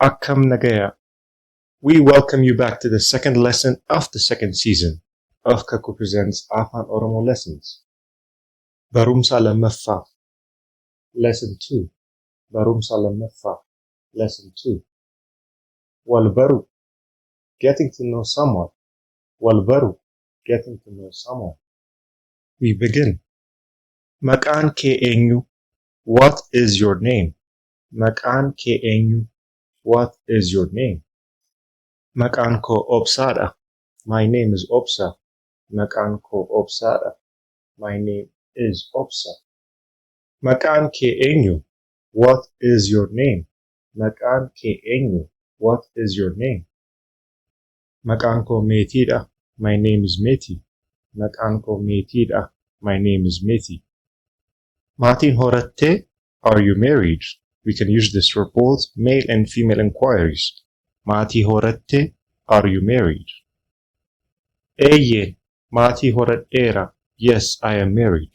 Akkam Nagaya. We welcome you back to the second lesson of the second season of Kaku Presents Afaan Oromoo Lessons. Barumsa lammaffaa. Lesson 2. Barumsa lammaffaa. Lesson 2. Wal baru. Getting to know someone. Wal baru. Getting to know someone. We begin. Maqaan kee eenyu? What is your name? Maqaan kee eenyu? What is your name? Maqaan koo Obsaadha. My name is Obsa. Maqaan koo Obsaadha. My name is Obsa. Maqaan kee eenyu? What is your name? Maqaan kee eenyu? What is your name? Maqaan koo Meetiidha. My name is Meeti. Maqaan koo Meetiidha. My name is Meeti. Maatiin horattee? Are you married? We can use this for both male and female inquiries. Maatii horattee? Are you married? Eeyyee, maatii horadheera. Yes, I am married.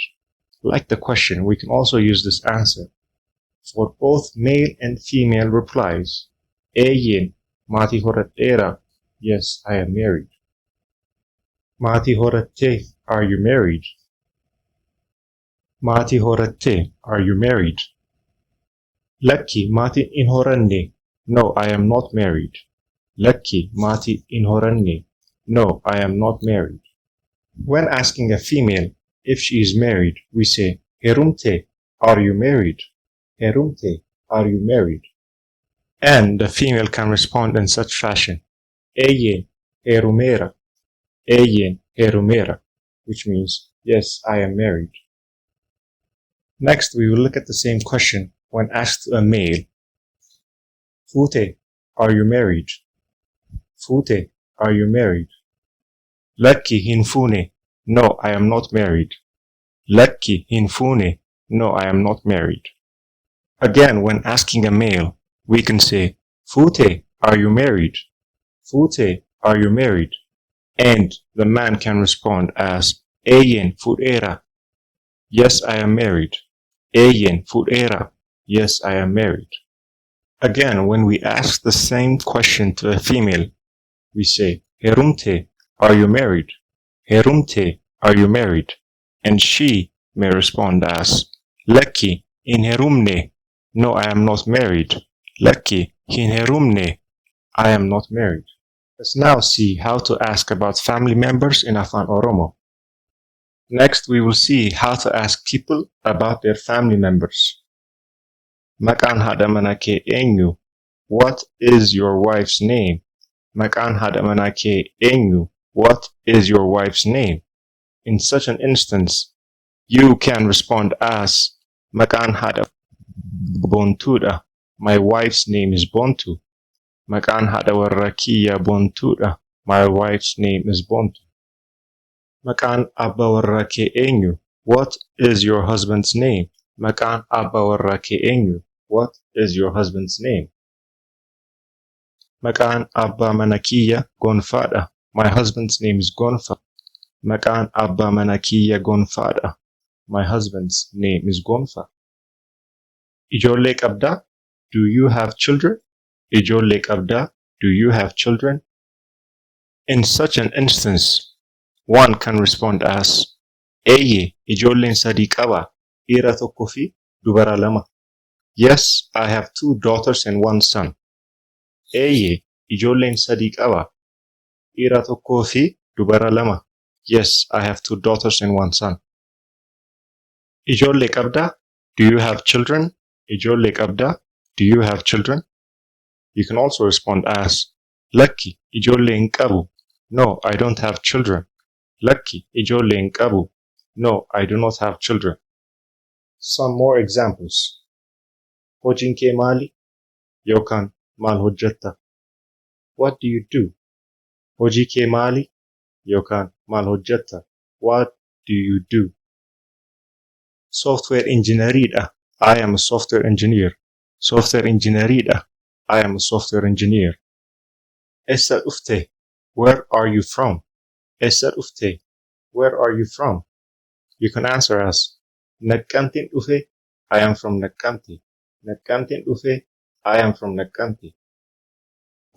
Like the question, we can also use this answer for both male and female replies. Eeyyeen, maatii horadheera. Yes, I am married. Maatii horattee? Are you married? Maatii horattee? Are you married? Lakki maatiin hin horanne. No, I am not married. Lakki maatiin hin horanne. No, I am not married. When asking a female if she is married, we say, Herumte, are you married? Herumte, are you married? And the female can respond in such fashion. Eeyyeen, herumeera. Eeyyeen, herumeera, which means, yes, I am married. Next, we will look at the same question when asked to a male. Fute, are you married? Fute, are you married? Lakki hin fuune. No, I am not married. Lakki hin fuune. No, I am not married. Again, when asking a male, we can say, Fute, are you married? Fute, are you married? And the man can respond as, Eeyyeen fuudheera. Yes, I am married. Eeyyeen fuudheera. Yes, I am married. Again, when we ask the same question to a female, we say, Herumte, are you married? Herumte, are you married? And she may respond as, Lakki hin herumne. No, I am not married. Lakki hin herumne. I am not married. Let's now see how to ask about family members in Afaan Oromoo. Next, we will see how to ask people about their family members. Maqaan haadha manaa kee eenyu? What is your wife's name? Maqaan haadha manaa kee eenyu? What is your wife's name? In such an instance, you can respond as, Maqaan haadha Bontuudha. My wife's name is Bontu. Maqaan haadha warra kiyya Bontuudha. My wife's name is Bontu. Maqaan abbaa warra kee eenyu? What is your husband's name? Maqaan abbaa warra kee eenyu? What is your husband's name? Maqaan abbaa mana kiyya Gonfaadha. My husband's name is Gonfa. Maqaan abbaa mana kiyya Gonfaadha. My husband's name is Gonfa. Ijoollee qabdaa? Do you have children? Ijoollee qabdaa? Do you have children? In such an instance, one can respond as, Eeyyee, ijoolleen sadii qaba. Dhiira tokkoo fi dubara lama. Yes, I have 2 daughters and 1 son. Eeyyee, ijoolleen sadii qaba. Dhiira tokkoo fi dubara lama. Yes, I have 2 daughters and 1 son. Ijoollee qabdaa? Do you have children? Ijoollee qabdaa? Do you have children? You can also respond as, Lakki, ijoollee hin qabu. No, I don't have children. Lakki, ijoollee hin qabu. No, I do not have children. Some more examples. Hojiin kee maali? Yookaan maal hojjetta? What do you do? Hojii kee maali? Yookaan maal hojjetta? What do you do? Software engineeridha. I am a software engineer. Software engineeridha. I am a software engineer. Eessa dhufte? Where are you from? Eessa dhufte? Where are you from? You can answer as, Naqqamteen dhufe. I am from Naqqamte. Naqqamteen dhufe. I am from Naqqamte.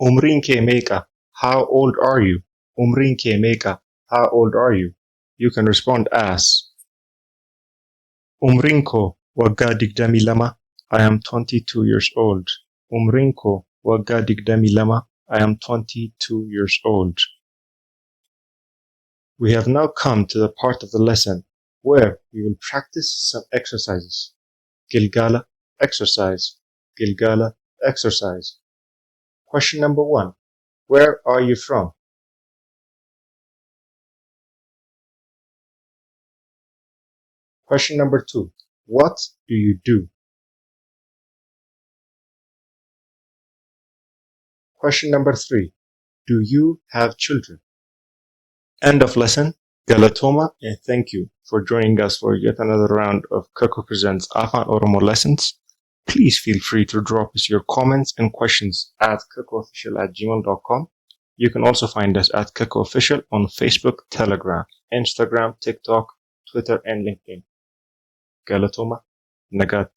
Umrin ke meeqa? How old are you? Umrin ke meeqa? How old are you? You can respond as Umrin ko waggaa 22. I am 22 years old. Umrin ko waggaa 22. I am 22 years old. We have now come to the part of the lesson where we will practice some exercises. Gilgala, exercise. Gilgala, exercise. Question number 1. Where are you from? Question number 2. What do you do? Question number 3. Do you have children? End of lesson. Galatoma, and thank you for joining us for yet another round of Kako Presents Afaan Oromoo lessons. Please feel free to drop us your comments and questions at kakoofficial@gmail.com. You can also find us at Kako Official on Facebook, Telegram, Instagram, TikTok, Twitter, and LinkedIn. Galatoma, Nagat.